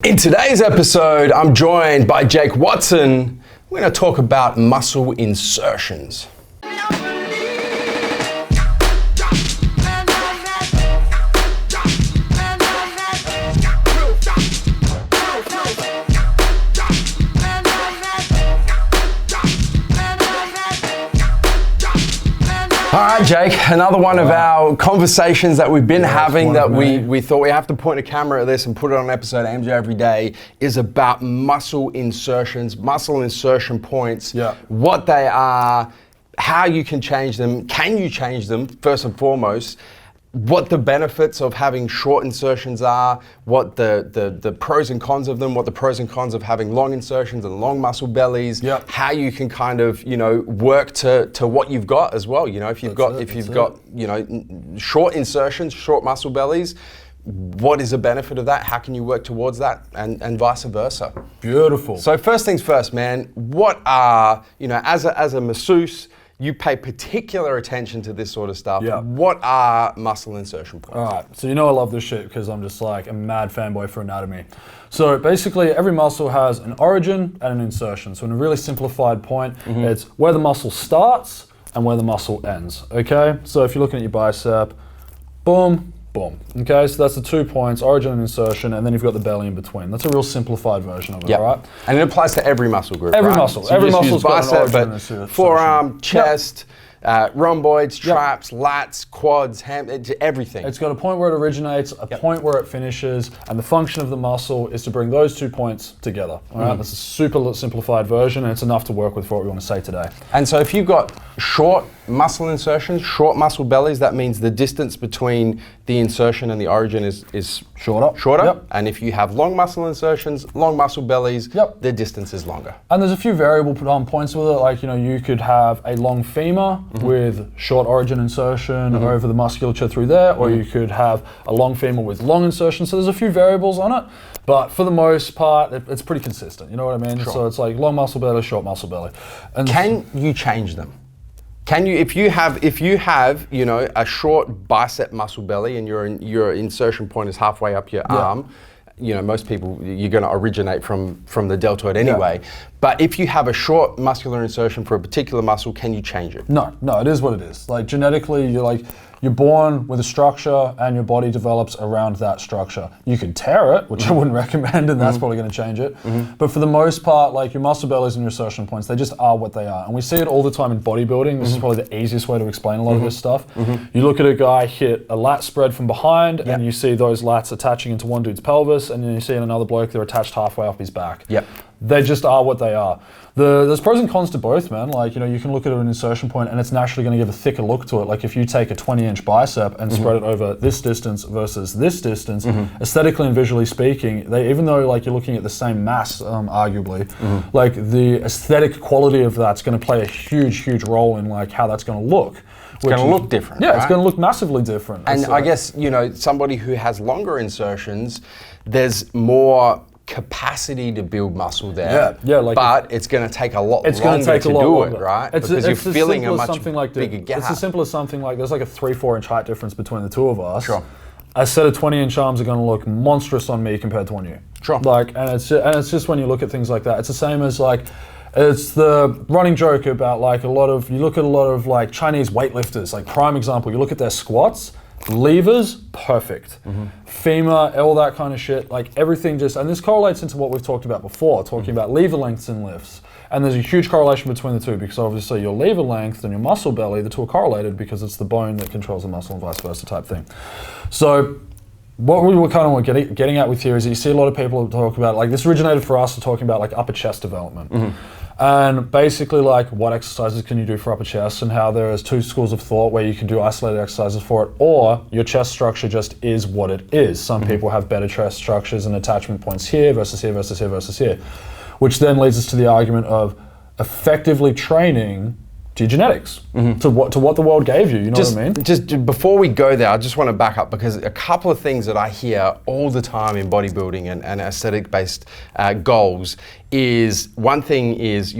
In today's episode, I'm joined by Jake Watson. We're going to talk about muscle insertions. All right, Jake, another one of our conversations that we've been having that we thought we have to point a camera at this and put it on an episode of MJ Every Day is about muscle insertions, muscle insertion points, what they are, how you can change them, can you change them, first and foremost, what the benefits of having short insertions are, what the pros and cons of them, what the pros and cons of having long insertions and long muscle bellies, how you can kind of, work to what you've got as well. If you've got short insertions, short muscle bellies, what is the benefit of that? How can you work towards that, and vice versa? Beautiful. So first things first, man, what are, as a masseuse, you pay particular attention to this sort of stuff. What are muscle insertion points? All right, so I love this shit because I'm just like a mad fanboy for anatomy. So basically every muscle has an origin and an insertion. So in a really simplified point, it's where the muscle starts and where the muscle ends, okay? So if you're looking at your bicep, boom, boom, okay? So that's the 2 points, origin and insertion, and then you've got the belly in between. That's a real simplified version of it, all right? And it applies to every muscle group, Every right? muscle. So every muscle's got bicep, an origin and but insertion. forearm, chest, rhomboids, traps, lats, quads, everything. It's got a point where it originates, a point where it finishes, and the function of the muscle is to bring those 2 points together. All right, that's a super simplified version, and it's enough to work with for what we want to say today. And so if you've got short muscle insertions, short muscle bellies, that means the distance between the insertion and the origin is shorter. And if you have long muscle insertions, long muscle bellies, the distance is longer. And there's a few variable points with it, like you could have a long femur with short origin insertion over the musculature through there, or you could have a long femur with long insertion. So there's a few variables on it, but for the most part, it's pretty consistent. You know what I mean? So it's like long muscle belly, short muscle belly. And can you change them? Can you, if you have, a short bicep muscle belly and your insertion point is halfway up your arm, most people, you're going to originate from the deltoid anyway. But if you have a short muscular insertion for a particular muscle, can you change it? No, it is what it is. Like genetically, you're born with a structure and your body develops around that structure. You can tear it, which I wouldn't recommend, and that's probably going to change it. But for the most part, like your muscle bellies and your insertion points, they just are what they are. And we see it all the time in bodybuilding. This is probably the easiest way to explain a lot of this stuff. You look at a guy hit a lat spread from behind, and you see those lats attaching into one dude's pelvis, and then you see in another bloke, they're attached halfway up his back. They just are what they are. There's pros and cons to both, man. Like, you can look at an insertion point and it's naturally going to give a thicker look to it. Like if you take a 20-inch bicep and spread it over this distance versus this distance, aesthetically and visually speaking, even though you're looking at the same mass, arguably, like the aesthetic quality of that's going to play a huge role in like how that's going to look. It's going to look different. Yeah, right? It's going to look massively different. And I guess, somebody who has longer insertions, there's more capacity to build muscle there, but it's going to take a lot longer to do it, right? Because you're filling a much bigger gap. It's as simple as something like there's like a 3-4 inch height difference between the two of us. A set of 20-inch arms are going to look monstrous on me compared to on you. And it's just when you look at things like that, it's the same as like, it's the running joke about like you look at a lot of like Chinese weightlifters, like prime example, you look at their squats, levers, perfect. Femur, all that kind of shit, like everything and this correlates into what we've talked about before, talking about lever lengths and lifts. And there's a huge correlation between the two because obviously your lever length and your muscle belly, the two are correlated because it's the bone that controls the muscle and vice versa type thing. So what we were kind of getting at with here is that you see a lot of people talk about, like this originated for us, talking about like upper chest development. And basically like what exercises can you do for upper chest and how there is 2 schools of thought where you can do isolated exercises for it, or your chest structure just is what it is. Some people have better chest structures and attachment points here versus here versus here versus here, which then leads us to the argument of effectively training to your genetics, to what the world gave you, what I mean? Just before we go there, I just want to back up because a couple of things that I hear all the time in bodybuilding and aesthetic-based goals is, one thing is,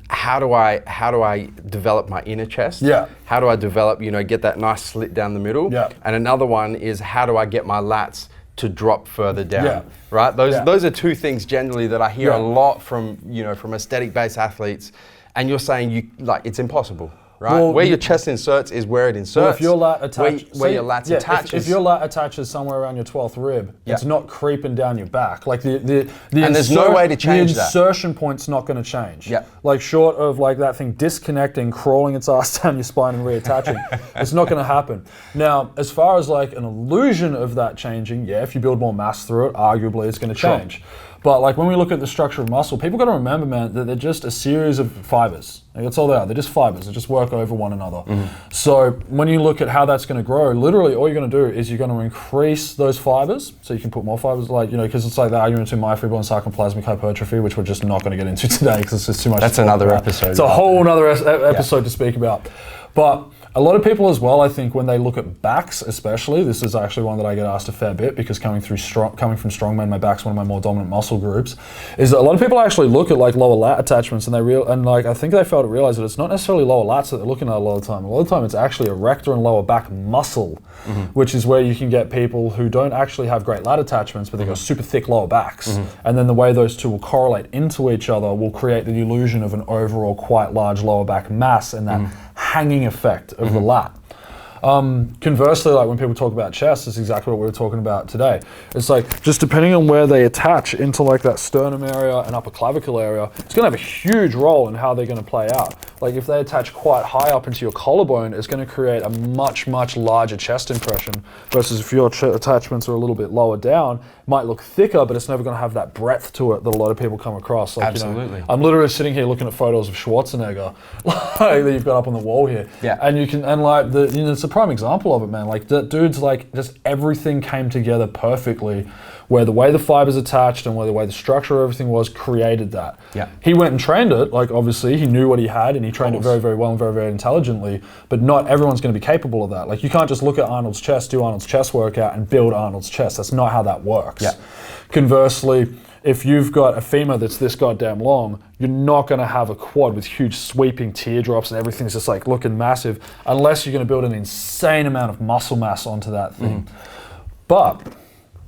how do I develop my inner chest? How do I develop, get that nice slit down the middle? And another one is, how do I get my lats to drop further down. Yeah. Right? Those are two things generally that I hear a lot from, from aesthetic-based athletes, and you're saying it's impossible. Right? Well, where your chest inserts is where it inserts. Well, if your lat where your lats attaches. If your lat attaches somewhere around your 12th rib, it's not creeping down your back. Like and there's no way to change that. The insertion point's not going to change. Yeah. Like short of like that thing disconnecting, crawling its ass down your spine and reattaching, it's not going to happen. Now, as far as like an illusion of that changing, if you build more mass through it, arguably it's going to change. But like when we look at the structure of muscle, people got to remember, man, that they're just a series of fibers. Like, that's all they are. They're just fibers. They just work over one another. So when you look at how that's going to grow, literally all you're going to do is you're going to increase those fibers. So you can put more fibers, like, because it's like the argument between myofibrillar and sarcoplasmic hypertrophy, which we're just not going to get into today because it's just too much. That's another episode. It's a whole other episode to speak about. But a lot of people as well, I think, when they look at backs especially, this is actually one that I get asked a fair bit because coming from strongman, my back's one of my more dominant muscle groups, is that a lot of people actually look at like lower lat attachments and I think they fail to realize that it's not necessarily lower lats that they're looking at a lot of the time. A lot of the time it's actually erector and lower back muscle, which is where you can get people who don't actually have great lat attachments, but they've got super thick lower backs. And then the way those two will correlate into each other will create the illusion of an overall quite large lower back mass and that hanging effect of the lat. Conversely, like when people talk about chest, it's exactly what we were talking about today. It's like just depending on where they attach into like that sternum area and upper clavicle area, it's going to have a huge role in how they're going to play out. Like if they attach quite high up into your collarbone, it's going to create a much, much larger chest impression versus if your attachments are a little bit lower down, it might look thicker, but it's never going to have that breadth to it that a lot of people come across. Like, Absolutely. I'm literally sitting here looking at photos of Schwarzenegger that you've got up on the wall here. Yeah. And you can, and like, it's a prime example of it, man. Like, that dude's like, just everything came together perfectly, where the way the fibers attached and where the way the structure of everything was created that. Yeah. He went and trained it, like obviously he knew what he had and he trained it very, very well and very, very intelligently, but not everyone's going to be capable of that. Like you can't just look at Arnold's chest, do Arnold's chest workout and build Arnold's chest. That's not how that works. Yeah. Conversely, if you've got a femur that's this goddamn long, you're not going to have a quad with huge sweeping teardrops and everything's just like looking massive unless you're going to build an insane amount of muscle mass onto that thing. But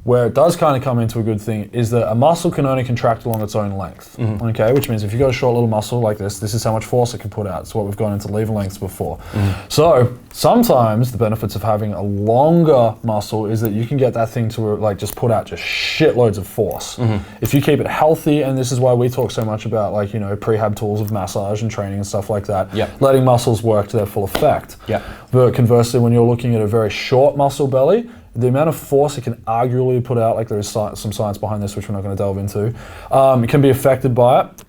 where it does kind of come into a good thing is that a muscle can only contract along its own length, okay? Which means if you've got a short little muscle like this is how much force it can put out. It's what we've gone into lever lengths before. So sometimes the benefits of having a longer muscle is that you can get that thing to like just put out just shitloads of force. If you keep it healthy, and this is why we talk so much about like, prehab tools of massage and training and stuff like that, letting muscles work to their full effect. But conversely, when you're looking at a very short muscle belly, the amount of force it can arguably put out, like there is some science behind this, which we're not going to delve into, it can be affected by it.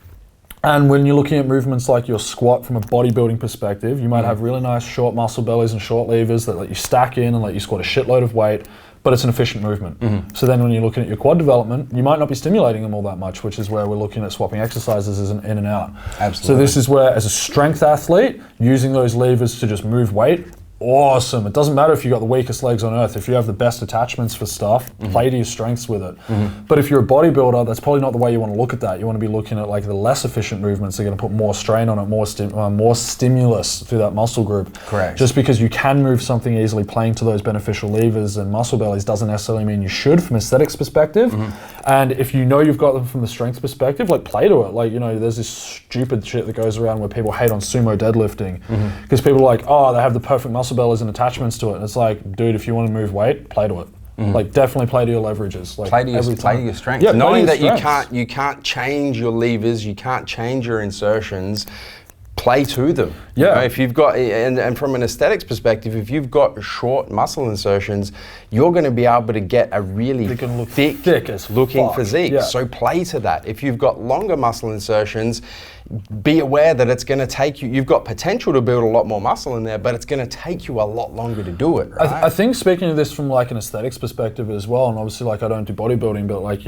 And when you're looking at movements like your squat from a bodybuilding perspective, you might have really nice short muscle bellies and short levers that let you stack in and let you squat a shitload of weight, but it's an efficient movement. So then when you're looking at your quad development, you might not be stimulating them all that much, which is where we're looking at swapping exercises as an in and out. Absolutely. So this is where, as a strength athlete, using those levers to just move weight, awesome. It doesn't matter if you've got the weakest legs on earth. If you have the best attachments for stuff, play to your strengths with it. But if you're a bodybuilder, that's probably not the way you want to look at that. You want to be looking at like the less efficient movements. They're going to put more strain on it, more stimulus through that muscle group. Correct. Just because you can move something easily, playing to those beneficial levers and muscle bellies doesn't necessarily mean you should from aesthetics perspective. And if you know you've got them from the strength perspective, like play to it. Like, there's this stupid shit that goes around where people hate on sumo deadlifting because people are like, oh, they have the perfect muscle bellies and attachments to it. And it's like, dude, if you want to move weight, play to it. Like definitely play to your leverages. Like play to your strengths. Yeah, knowing that you can't change your levers, you can't change your insertions, play to them. Yeah. If you've got, and from an aesthetics perspective, if you've got short muscle insertions, you're going to be able to get a really thick as looking fuck. physique. Yeah. So play to that. If you've got longer muscle insertions, be aware that it's going to take you've got potential to build a lot more muscle in there, but it's going to take you a lot longer to do it, right? I think speaking of this from like an aesthetics perspective as well, and obviously like I don't do bodybuilding, but like,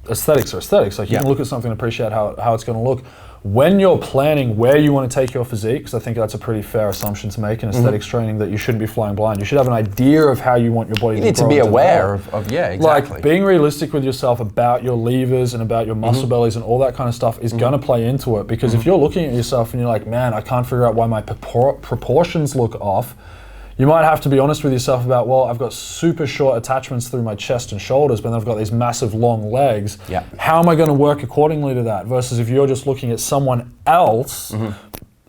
aesthetics are aesthetics. Like you can look at something and appreciate how it's going to look. When you're planning where you want to take your physique, because I think that's a pretty fair assumption to make in aesthetics training, that you shouldn't be flying blind. You should have an idea of how you want your body to grow. You need to be aware of exactly. Like being realistic with yourself about your levers and about your muscle bellies and all that kind of stuff is going to play into it. Because if you're looking at yourself and you're like, man, I can't figure out why my proportions look off, you might have to be honest with yourself about, well, I've got super short attachments through my chest and shoulders, but then I've got these massive long legs. Yeah. How am I going to work accordingly to that? Versus if you're just looking at someone else and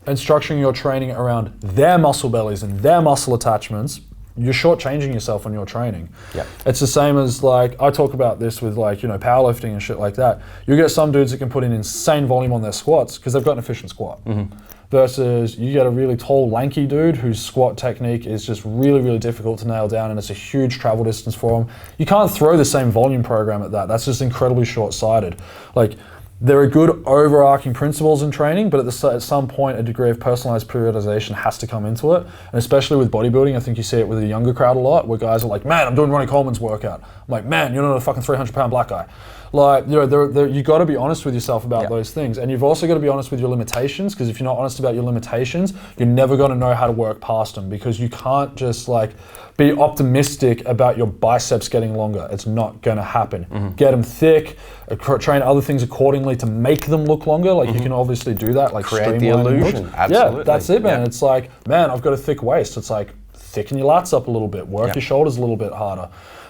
structuring your training around their muscle bellies and their muscle attachments, you're shortchanging yourself on your training. Yep. It's the same as like, I talk about this with like, powerlifting and shit like that. You get some dudes that can put in insane volume on their squats because they've got an efficient squat. Versus you get a really tall, lanky dude whose squat technique is just really, really difficult to nail down, and it's a huge travel distance for him. You can't throw the same volume program at that. That's just incredibly short-sighted. Like, there are good overarching principles in training, but at some point, a degree of personalized periodization has to come into it. And especially with bodybuilding, I think you see it with the younger crowd a lot, where guys are like, man, I'm doing Ronnie Coleman's workout. I'm like, man, you're not a fucking 300-pound black guy. Like, you got to be honest with yourself about those things. And you've also got to be honest with your limitations, because if you're not honest about your limitations, you're never going to know how to work past them, because you can't just like be optimistic about your biceps getting longer. It's not going to happen. Get them thick, train other things accordingly to make them look longer. Like you can obviously do that, like create the illusion. Absolutely. Yeah, that's it, man. It's like, man, I've got a thick waist. It's like, thicken your lats up a little bit, work your shoulders a little bit harder.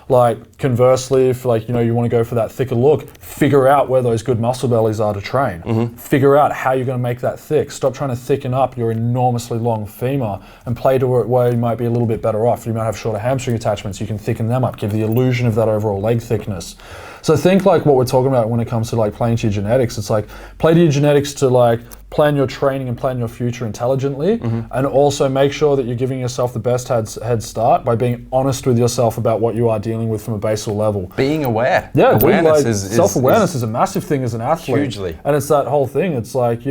Like conversely, if like, you want to go for that thicker look, figure out where those good muscle bellies are to train. Figure out how you're going to make that thick. Stop trying to thicken up your enormously long femur and play to it where you might be a little bit better off. You might have shorter hamstring attachments, you can thicken them up, give the illusion of that overall leg thickness. So think like what we're talking about when it comes to like playing to your genetics. It's like play to your genetics to like plan your training and plan your future intelligently, and also make sure that you're giving yourself the best head start by being honest with yourself about what you are dealing with from a basal level. Being aware. Yeah, awareness like, self-awareness is a massive thing as an athlete. Hugely. And it's that whole thing. It's like,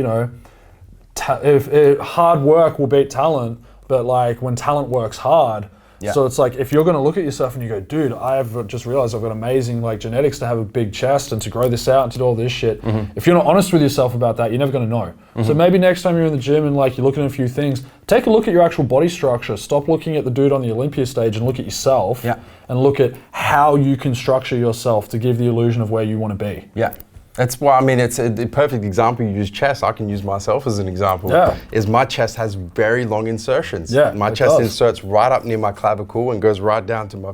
hard work will beat talent, but like when talent works hard. So it's like, if you're going to look at yourself and you go, dude, I've just realized I've got amazing like genetics to have a big chest and to grow this out and to do all this shit. If you're not honest with yourself about that, you're never going to know. So maybe next time you're in the gym and like you're looking at a few things, take a look at your actual body structure. Stop looking at the dude on the Olympia stage and look at yourself and look at how you can structure yourself to give the illusion of where you want to be. That's why, I mean, it's a perfect example. You use chest. I can use myself as an example. Is my chest has very long insertions. My chest inserts right up near my clavicle and goes right down to my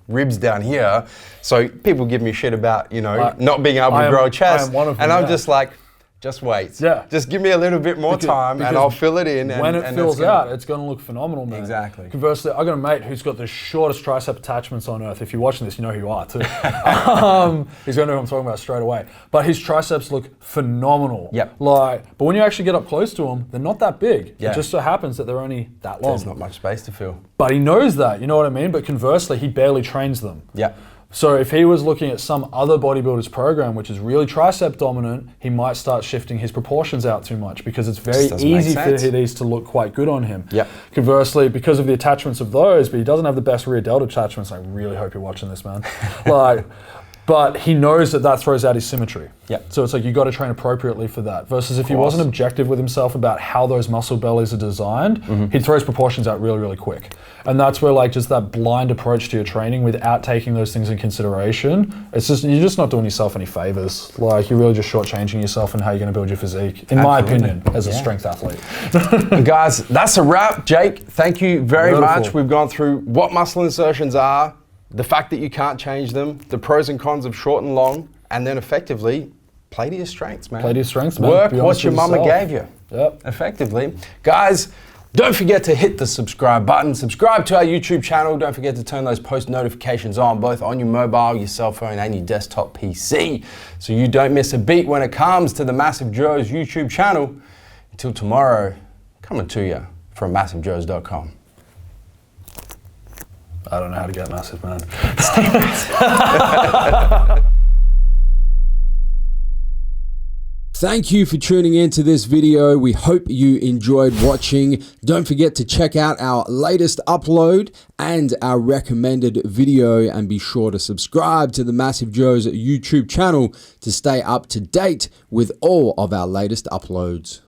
ribs down here. So people give me shit about, not being able to grow a chest. And I'm just like, just wait. Just give me a little bit more time and I'll fill it in. When it fills out, it's going to look phenomenal, man. Exactly. Conversely, I got a mate who's got the shortest tricep attachments on earth. If you're watching this, you know who you are too. He's going to know who I'm talking about straight away. But his triceps look phenomenal. But when you actually get up close to them, they're not that big. It just so happens that they're only that long. There's not much space to fill. But he knows that, you know what I mean? But conversely, he barely trains them. So if he was looking at some other bodybuilder's program, which is really tricep dominant, he might start shifting his proportions out too much, because it's very easy for these to look quite good on him. Conversely, because of the attachments of those, but he doesn't have the best rear delta attachments. I really hope you're watching this, man. But he knows that throws out his symmetry. So it's like, you got to train appropriately for that. Versus if he wasn't objective with himself about how those muscle bellies are designed, he'd throw his proportions out really, really quick. And that's where like just that blind approach to your training without taking those things in consideration, it's just, you're just not doing yourself any favors. Like, you're really just shortchanging yourself and how you're going to build your physique, in my opinion, as a strength athlete. Guys, that's a wrap. Jake, thank you very much. We've gone through what muscle insertions are, the fact that you can't change them, the pros and cons of short and long, and then effectively play to your strengths, man. Play to your strengths, man. Work what your mama gave you. Effectively. Guys, don't forget to hit the subscribe button. Subscribe to our YouTube channel. Don't forget to turn those post notifications on, both on your mobile, your cell phone, and your desktop PC, so you don't miss a beat when it comes to the Massive Joes YouTube channel. Until tomorrow, coming to you from MassiveJoes.com. I don't know how to get massive, man. Thank you for tuning into this video. We hope you enjoyed watching. Don't forget to check out our latest upload and our recommended video, and be sure to subscribe to the Massive Joes YouTube channel to stay up to date with all of our latest uploads.